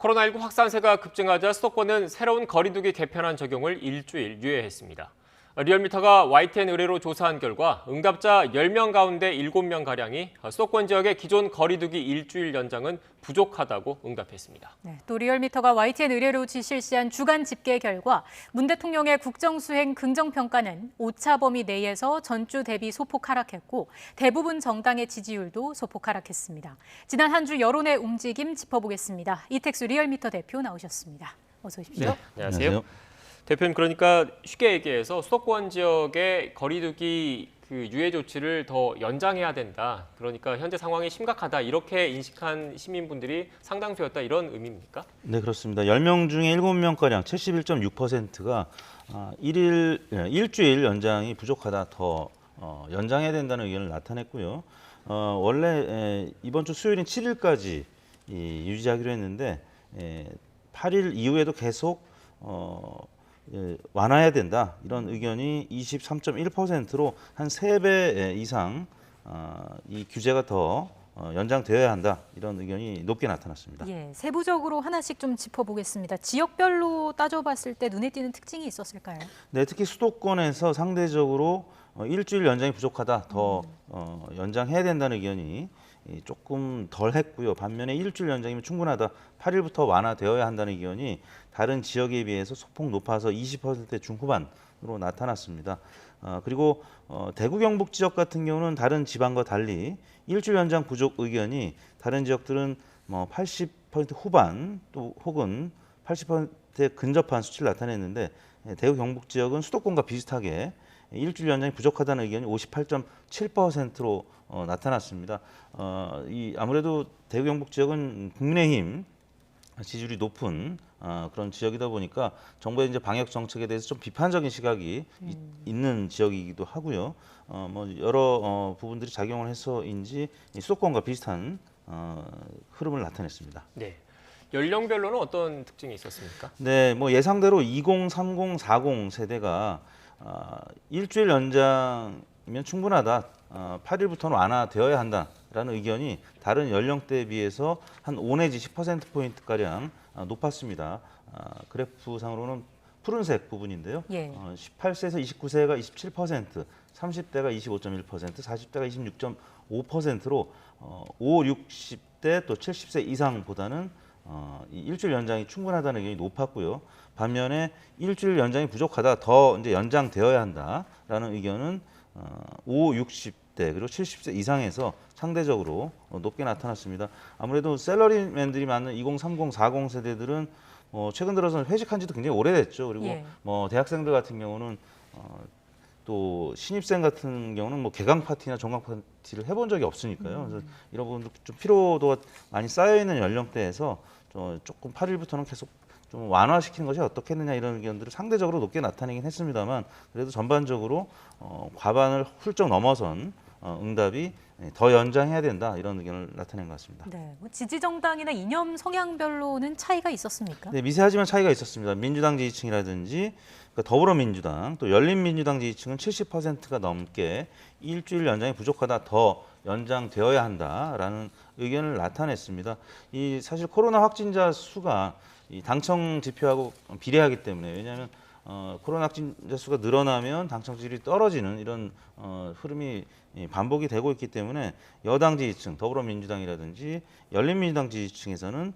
코로나19 확산세가 급증하자 수도권은 새로운 거리두기 개편안 적용을 일주일 유예했습니다. 리얼미터가 YTN 의뢰로 조사한 결과 응답자 10명 가운데 7명가량이 수도권 지역의 기존 거리두기 일주일 연장은 부족하다고 응답했습니다. 네, 또 리얼미터가 YTN 의뢰로 실시한 주간 집계 결과 문 대통령의 국정수행 긍정평가는 오차 범위 내에서 전주 대비 소폭 하락했고 대부분 정당의 지지율도 소폭 하락했습니다. 지난 한 주 여론의 움직임 짚어보겠습니다. 이택수 리얼미터 대표 나오셨습니다. 어서 오십시오. 네, 안녕하세요. 대표님, 그러니까 쉽게 얘기해서 수도권 지역의 거리두기 유예 조치를 더 연장해야 된다. 그러니까 현재 상황이 심각하다. 이렇게 인식한 시민분들이 상당수였다. 이런 의미입니까? 네, 그렇습니다. 10명 중에 7명가량 71.6%가 일주일 연장이 부족하다. 더 연장해야 된다는 의견을 나타냈고요. 원래 이번 주 수요일인 7일까지 유지하기로 했는데 8일 이후에도 계속 완화해야 된다, 이런 의견이 23.1%로 한 3배 이상 이 규제가 더 연장되어야 한다, 이런 의견이 높게 나타났습니다. 예, 세부적으로 하나씩 좀 짚어보겠습니다. 지역별로 따져봤을 때 눈에 띄는 특징이 있었을까요? 네, 특히 수도권에서 상대적으로 일주일 연장이 부족하다, 더 연장해야 된다는 의견이 조금 덜 했고요. 반면에 일주일 연장이면 충분하다, 8일부터 완화되어야 한다는 의견이 다른 지역에 비해서 소폭 높아서 20%대 중후반으로 나타났습니다. 그리고 대구 경북 지역 같은 경우는 다른 지방과 달리 일주일 연장 부족 의견이 다른 지역들은 80% 후반 또 혹은 80%에 근접한 수치를 나타냈는데, 대구 경북 지역은 수도권과 비슷하게 일주일 연장이 부족하다는 의견이 58.7%로 나타났습니다. 아무래도 대구 경북 지역은 국민의힘 지지율이 높은 그런 지역이다 보니까 정부의 이제 방역 정책에 대해서 좀 비판적인 시각이 있는 지역이기도 하고요. 여러 부분들이 작용을 해서인지 수도권과 비슷한 흐름을 나타냈습니다. 네. 연령별로는 어떤 특징이 있었습니까? 네, 예상대로 20, 30, 40 세대가 일주일 연장이면 충분하다, 8일부터는 완화되어야 한다라는 의견이 다른 연령대에 비해서 한 5 내지 10%포인트가량 높았습니다. 그래프상으로는 푸른색 부분인데요. 예. 18세에서 29세가 27%, 30대가 25.1%, 40대가 26.5%로 5, 60대 또 70세 이상보다는 이 일주일 연장이 충분하다는 의견이 높았고요. 반면에 일주일 연장이 부족하다, 더 이제 연장되어야 한다라는 의견은 5, 60대 그리고 70세 이상에서 상대적으로 높게 나타났습니다. 아무래도 샐러리맨들이 많은 20, 30, 40 세대들은 최근 들어서는 회식한 지도 굉장히 오래됐죠. 그리고 예. 대학생들 같은 경우는 또 신입생 같은 경우는 개강 파티나 종강 파티를 해본 적이 없으니까요. 그래서 이런 부분도 좀 피로도가 많이 쌓여 있는 연령대에서 조금 8일부터는 계속 좀 완화시키는 것이 어떻겠느냐, 이런 의견들을 상대적으로 높게 나타내긴 했습니다만, 그래도 전반적으로 과반을 훌쩍 넘어선 응답이 더 연장해야 된다, 이런 의견을 나타낸 것 같습니다. 네, 지지 정당이나 이념 성향별로는 차이가 있었습니까? 네, 미세하지만 차이가 있었습니다. 민주당 지지층이라든지 더불어민주당 또 열린민주당 지지층은 70%가 넘게 일주일 연장이 부족하다, 더 연장되어야 한다라는 의견을 나타냈습니다. 사실 코로나 확진자 수가 이 당청 지표하고 비례하기 때문에, 왜냐하면 코로나 확진자 수가 늘어나면 당청 지지율이 떨어지는 이런 흐름이 반복이 되고 있기 때문에 여당 지지층, 더불어민주당이라든지 열린민주당 지지층에서는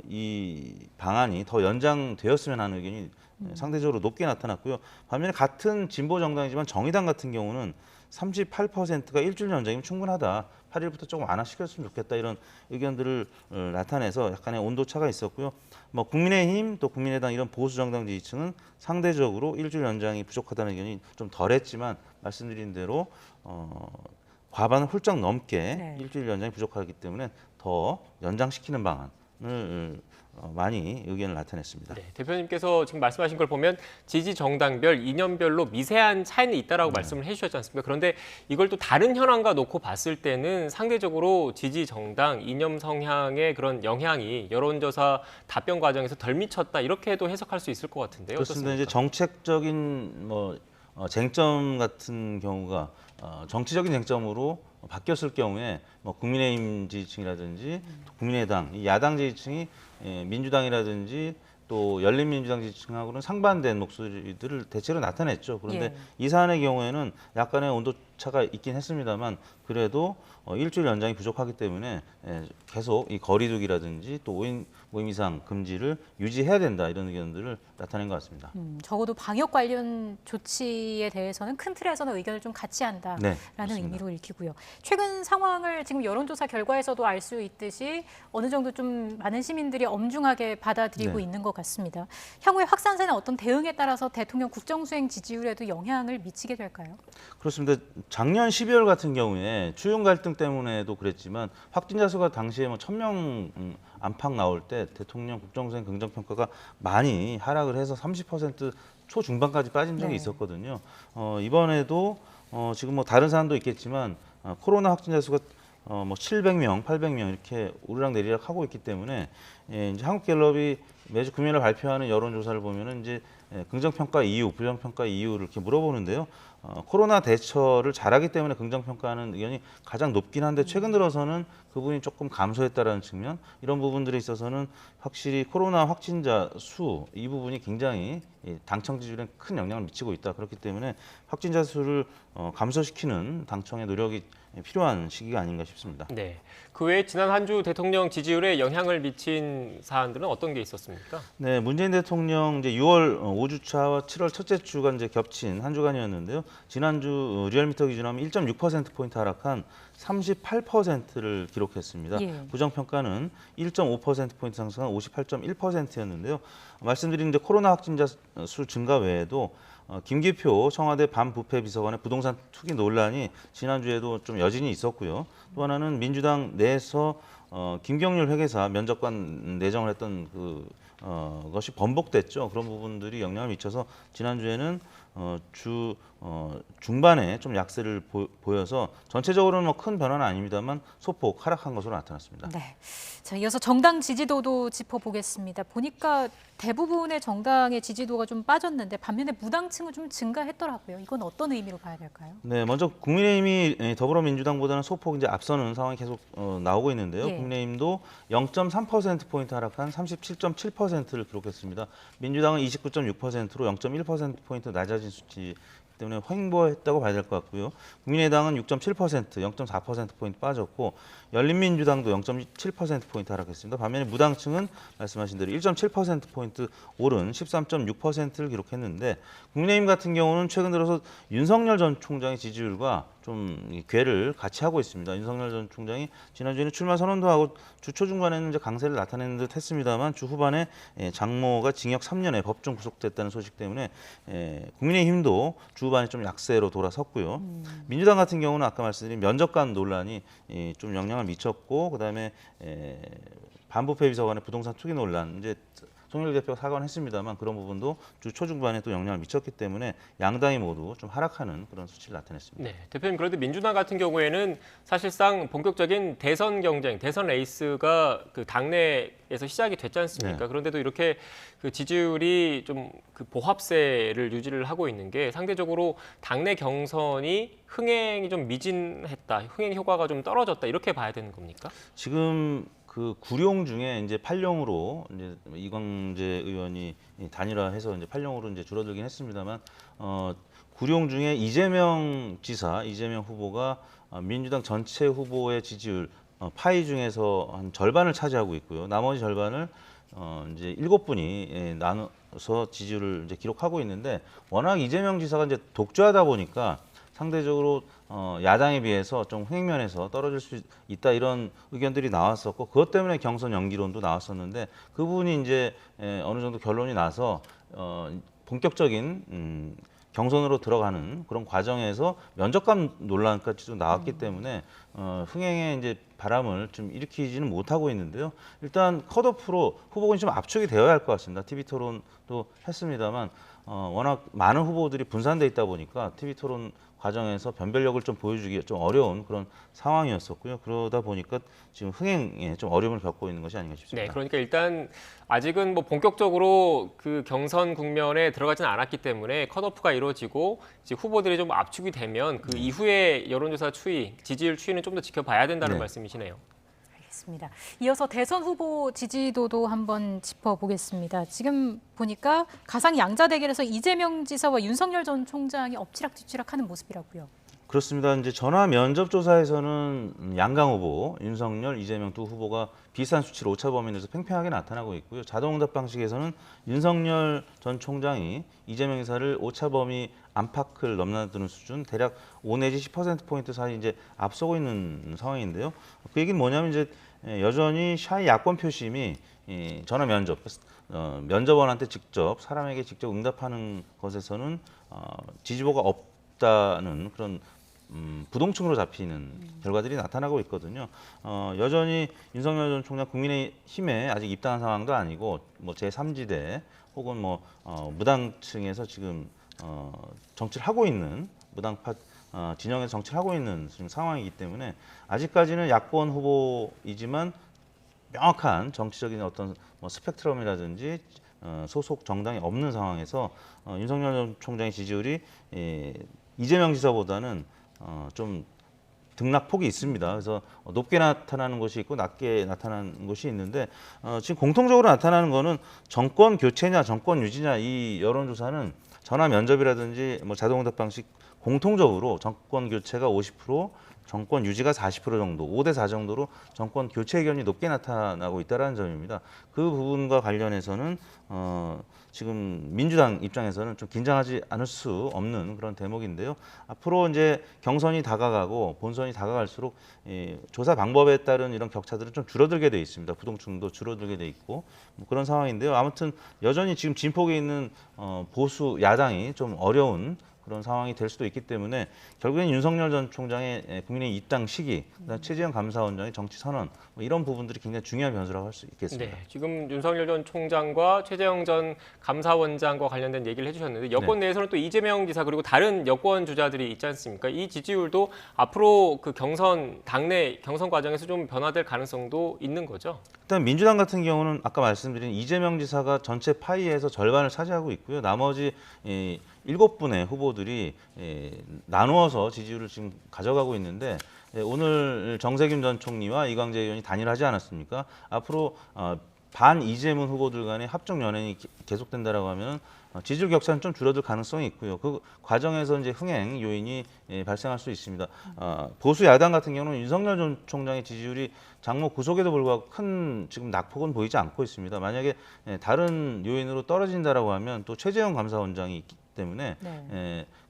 이 방안이 더 연장되었으면 하는 의견이 상대적으로 높게 나타났고요. 반면에 같은 진보 정당이지만 정의당 같은 경우는 38%가 일주일 연장이면 충분하다, 8일부터 조금 완화시켰으면 좋겠다, 이런 의견들을 나타내서 약간의 온도차가 있었고요. 국민의힘 또 국민의당 이런 보수 정당 지지층은 상대적으로 일주일 연장이 부족하다는 의견이 좀 덜했지만, 말씀드린 대로 과반을 훌쩍 넘게 네. 일주일 연장이 부족하기 때문에 더 연장시키는 방안을 많이 의견을 나타냈습니다. 네, 대표님께서 지금 말씀하신 걸 보면 지지 정당별, 이념별로 미세한 차이는 있다라고 말씀을 해주셨지 않습니까? 그런데 이걸 또 다른 현황과 놓고 봤을 때는 상대적으로 지지 정당, 이념 성향의 그런 영향이 여론조사 답변 과정에서 덜 미쳤다, 이렇게도 해석할 수 있을 것 같은데요. 그렇습니다. 어떻습니까? 이제 정책적인 쟁점 같은 경우가 정치적인 쟁점으로 바뀌었을 경우에 뭐 국민의힘 지지층이라든지 국민의당, 이 야당 지지층이 민주당이라든지 또 열린민주당 지지층하고는 상반된 목소리들을 대체로 나타냈죠. 그런데 예. 이 사안의 경우에는 약간의 온도차가 있긴 했습니다만 그래도 일주일 연장이 부족하기 때문에 계속 이 거리두기라든지 또 5인 모임 이상 금지를 유지해야 된다 이런 의견들을 나타낸 것 같습니다. 적어도 방역 관련 조치에 대해서는 큰 틀에서는 의견을 좀 같이 한다라는 네, 그렇습니다. 의미로 읽히고요. 최근 상황을 지금 여론조사 결과에서도 알 수 있듯이 어느 정도 좀 많은 시민들이 엄중하게 받아들이고 네. 있는 것 같습니다. 향후에 확산세나 어떤 대응에 따라서 대통령 국정수행 지지율에도 영향을 미치게 될까요? 그렇습니다. 작년 12월 같은 경우에 추경 갈등 때문에도 그랬지만 확진자 수가 당시에 뭐 1,000명 안팎 나올 때 대통령 국정수행 긍정평가가 많이 하락을 해서 30% 초중반까지 빠진 적이 네. 있었거든요. 이번에도 지금 뭐 다른 사안도 있겠지만 코로나 확진자 수가 뭐 700명, 800명 이렇게 오르락내리락 하고 있기 때문에 이제 한국갤럽이 매주 금요일에 발표하는 여론조사를 보면은 이제 긍정평가 이유, 부정평가 이유를 이렇게 물어보는데요. 코로나 대처를 잘하기 때문에 긍정평가하는 의견이 가장 높긴 한데 최근 들어서는 그분이 조금 감소했다라는 측면 이런 부분들에 있어서는 확실히 코로나 확진자 수 이 부분이 굉장히 당청 지지율에 큰 영향을 미치고 있다. 그렇기 때문에 확진자 수를 감소시키는 당청의 노력이 필요한 시기가 아닌가 싶습니다. 네. 그 외에 지난 한 주 대통령 지지율에 영향을 미친 사안들은 어떤 게 있었습니까? 네, 문재인 대통령 이제 6월 5주차와 7월 첫째 주가 이제 겹친 한 주간이었는데요. 지난주 리얼미터 기준하면 1.6%포인트 하락한 38%를 기록했습니다. 예. 부정평가는 1.5%포인트 상승한 58.1%였는데요. 말씀드린 이제 코로나 확진자 수 증가 외에도 김기표 청와대 반부패 비서관의 부동산 투기 논란이 지난주에도 좀 여진이 있었고요. 또 하나는 민주당 내에서 김경률 회계사 면접관 내정을 했던 것이 번복됐죠. 그런 부분들이 영향을 미쳐서 지난주에는 중반에 좀 약세를 보여서 전체적으로는 뭐 큰 변화는 아닙니다만 소폭 하락한 것으로 나타났습니다. 네. 자, 이어서 정당 지지도도 짚어보겠습니다. 보니까 대부분의 정당의 지지도가 좀 빠졌는데 반면에 무당층은 좀 증가했더라고요. 이건 어떤 의미로 봐야 될까요? 네, 먼저 국민의힘이 더불어민주당보다는 소폭 이제 앞서는 상황이 계속 나오고 있는데요. 예. 국민의힘도 0.3%포인트 하락한 37.7%를 기록했습니다. 민주당은 29.6%로 0.1%포인트 낮아진 수치 때문에 횡보했다고 봐야 될 것 같고요. 국민의당은 6.7%, 0.4%포인트 빠졌고 열린민주당도 0.7%포인트 하락했습니다. 반면에 무당층은 말씀하신 대로 1.7%포인트 오른 13.6%를 기록했는데 국민의힘 같은 경우는 최근 들어서 윤석열 전 총장의 지지율과 좀 궤를 같이 하고 있습니다. 윤석열 전 총장이 지난주에는 출마 선언도 하고 주 초중반에는 이제 강세를 나타내는 듯 했습니다만 주 후반에 장모가 징역 3년에 법정 구속됐다는 소식 때문에 국민의힘도 주 후반에 좀 약세로 돌아섰고요. 민주당 같은 경우는 아까 말씀드린 면접관 논란이 좀 영향을 미쳤고 그다음에 반부패 비서관의 부동산 투기 논란 이제 송영길 대표가 사과는 했습니다만 그런 부분도 주 초중반에 또 영향을 미쳤기 때문에 양당이 모두 좀 하락하는 그런 수치를 나타냈습니다. 네, 대표님 그런데 민주당 같은 경우에는 사실상 본격적인 대선 경쟁, 대선 레이스가 그 당내에서 시작이 됐지 않습니까? 네. 그런데도 이렇게 그 지지율이 좀 그 보합세를 유지를 하고 있는 게 상대적으로 당내 경선이 흥행이 좀 미진했다, 흥행 효과가 좀 떨어졌다 이렇게 봐야 되는 겁니까? 지금 그 구룡 중에 이제 8룡으로 이제 이광재 의원이 단일화해서 이제 8룡으로 이제 줄어들긴 했습니다만 구룡 중에 이재명 지사, 이재명 후보가 민주당 전체 후보의 지지율 파이 중에서 한 절반을 차지하고 있고요. 나머지 절반을 이제 7분이 나눠서 지지율을 이제 기록하고 있는데 워낙 이재명 지사가 이제 독주하다 보니까 상대적으로 야당에 비해서 좀 흥행면에서 떨어질 수 있다 이런 의견들이 나왔었고 그것 때문에 경선 연기론도 나왔었는데 그분이 이제 어느 정도 결론이 나서 본격적인 경선으로 들어가는 그런 과정에서 면접관 논란까지도 나왔기 때문에 흥행에 이제 바람을 좀 일으키지는 못하고 있는데요. 일단 컷오프로 후보군이 좀 압축이 되어야 할 것 같습니다. TV 토론도 했습니다만 워낙 많은 후보들이 분산돼 있다 보니까 TV 토론 과정에서 변별력을 좀 보여주기 좀 어려운 그런 상황이었었고요. 그러다 보니까 지금 흥행에 좀 어려움을 겪고 있는 것이 아닌가 싶습니다. 네, 그러니까 일단 아직은 뭐 본격적으로 그 경선 국면에 들어가지는 않았기 때문에 컷오프가 이루어지고 이제 후보들이 좀 압축이 되면 그 이후에 여론조사 추이, 지지율 추이는 좀 더 지켜봐야 된다는 네. 말씀이시네요. 알겠습니다. 이어서 대선 후보 지지도도 한번 짚어보겠습니다. 지금 보니까 가상 양자 대결에서 이재명 지사와 윤석열 전 총장이 엎치락뒤치락하는 모습이라고요. 그렇습니다. 이제 전화 면접 조사에서는 양강 후보, 윤석열, 이재명 두 후보가 비슷한 수치로 오차 범위 내에서 팽팽하게 나타나고 있고요. 자동응답 방식에서는 윤석열 전 총장이 이재명 지사를 오차 범위 안팎을 넘나드는 수준, 대략 5 내지 10%포인트 사이 이제 앞서고 있는 상황인데요. 그 얘기는 뭐냐면 이제 여전히 샤이 야권 표심이 이 전화 면접, 면접원한테 직접 사람에게 직접 응답하는 것에서는 지지도가 없다는 그런 부동층으로 잡히는 결과들이 나타나고 있거든요. 여전히 윤석열 전 총장 국민의힘에 아직 입당한 상황도 아니고 뭐 제3지대 혹은 뭐 무당층에서 지금 정치를 하고 있는 무당파 진영에서 정치를 하고 있는 지금 상황이기 때문에 아직까지는 야권 후보이지만 명확한 정치적인 어떤 뭐 스펙트럼이라든지 소속 정당이 없는 상황에서 윤석열 전 총장의 지지율이 이재명 지사보다는 좀 등락폭이 있습니다. 그래서 높게 나타나는 것이 있고 낮게 나타나는 것이 있는데 지금 공통적으로 나타나는 거는 정권 교체냐 정권 유지냐 이 여론조사는 전화 면접이라든지 뭐 자동응답 방식 공통적으로 정권 교체가 50%, 정권 유지가 40% 정도, 5대 4 정도로 정권 교체 의견이 높게 나타나고 있다는 점입니다. 그 부분과 관련해서는 지금 민주당 입장에서는 좀 긴장하지 않을 수 없는 그런 대목인데요. 앞으로 이제 경선이 다가가고 본선이 다가갈수록 조사 방법에 따른 이런 격차들은 좀 줄어들게 돼 있습니다. 부동층도 줄어들게 돼 있고 뭐 그런 상황인데요. 아무튼 여전히 지금 진폭에 있는 보수 야당이 좀 어려운 그런 상황이 될 수도 있기 때문에 결국엔 윤석열 전 총장의 국민의 입당 시기, 그다음 최재형 감사원장의 정치 선언 뭐 이런 부분들이 굉장히 중요한 변수라고 할 수 있겠습니다. 네, 지금 윤석열 전 총장과 최재형 전 감사원장과 관련된 얘기를 해주셨는데 여권 내에서는 또 이재명 지사 그리고 다른 여권 주자들이 있지 않습니까? 이 지지율도 앞으로 그 당내 경선 과정에서 좀 변화될 가능성도 있는 거죠? 일단 민주당 같은 경우는 아까 말씀드린 이재명 지사가 전체 파이에서 절반을 차지하고 있고요. 나머지 7분의 후보들이 나누어서 지지율을 지금 가져가고 있는데 오늘 정세균 전 총리와 이광재 의원이 단일하지 않았습니까? 앞으로 반 이재명 후보들 간의 합종 연행이 계속된다라고 하면 지지율 격차는 좀 줄어들 가능성이 있고요. 그 과정에서 이제 흥행 요인이 발생할 수 있습니다. 보수 야당 같은 경우는 윤석열 전 총장의 지지율이 장모 구속에도 불구하고 큰 지금 낙폭은 보이지 않고 있습니다. 만약에 다른 요인으로 떨어진다라고 하면 또 최재형 감사원장이 있기 때문에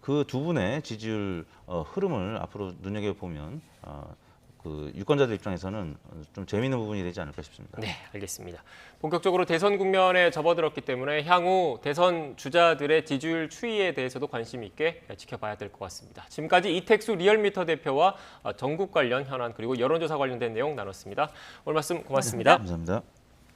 그 두 분의 지지율 흐름을 앞으로 눈여겨보면 그 유권자들 입장에서는 좀 재미있는 부분이 되지 않을까 싶습니다. 네, 알겠습니다. 본격적으로 대선 국면에 접어들었기 때문에 향후 대선 주자들의 지지율 추이에 대해서도 관심 있게 지켜봐야 될 것 같습니다. 지금까지 이택수 리얼미터 대표와 전국 관련 현안 그리고 여론조사 관련된 내용 나눴습니다. 오늘 말씀 고맙습니다. 감사합니다.